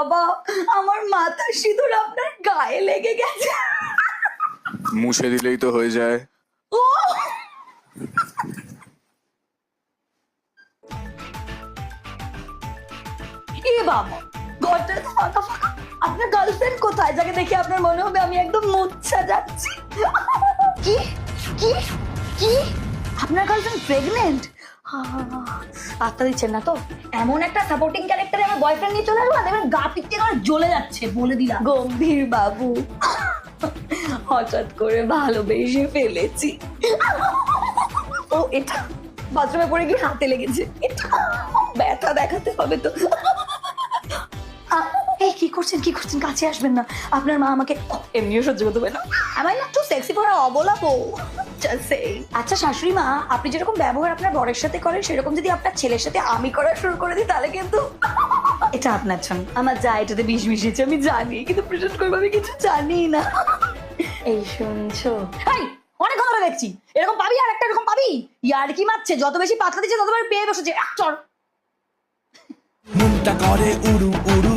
বাবা, আমার মাথা সিঁদুর আপনার গায়ে লেগে গেছে। মুছে দিলেই তো হয়ে যায়। ও এ বাবা, ঘরটা তো ফাঁকা ফাঁকা। আপনার গার্লফ্রেন্ড কোথায়? যাকে দেখে আপনার মনে হবে আমি একদম মুচ্ছা যাচ্ছি। কি কি কি আপনার গার্লফ্রেন্ড প্রেগনেন্ট? পাত্তা দিচ্ছেন না তো? এমন একটা সাপোর্টিং ক্যারেক্টারে আমার বয়ফ্রেন্ড নিয়ে চলে আসবো, দেখবেন গা পিটকে করে জ্বলে যাচ্ছে, বলে দিলাম। গম্ভীর বাবু, হঠাৎ করে ভালোবেসে ফেলেছি। ও এটা বাথরুমে পড়ে গিয়ে হাতে লেগেছে, এটা ব্যথা দেখাতে হবে তো। এই কি করছেন, কি করছেন? কাছে আসবেন না, আপনার মা আমাকে এমনিও সহ্য করতে পারে না। আমার না একটু সেক্সি পড়া অবলাবো। আচ্ছা শাশুড়ি মা, আপনি যেরকম ব্যবহার আপনার বরের সাথে করেন, সেরকম যদি আপনার ছেলের সাথে আমি করা শুরু করে দিই, তাহলে কিন্তু এটা আপনার জন্য। আমার যা এটাতে বিষ মিশিয়েছে আমি জানি, কিন্তু প্রেজেন্ট করবো আমি কিছু জানি না। এই শুনছো? এই অনেক কথা দেখছি, এরকম পাবি আর একটা এরকম পাবি। ইয়ার কি মারছে, যত বেশি পাতলা দিচ্ছে ততবার পেয়ে বসেছে। চল মনটা করে উড়ু উড়ু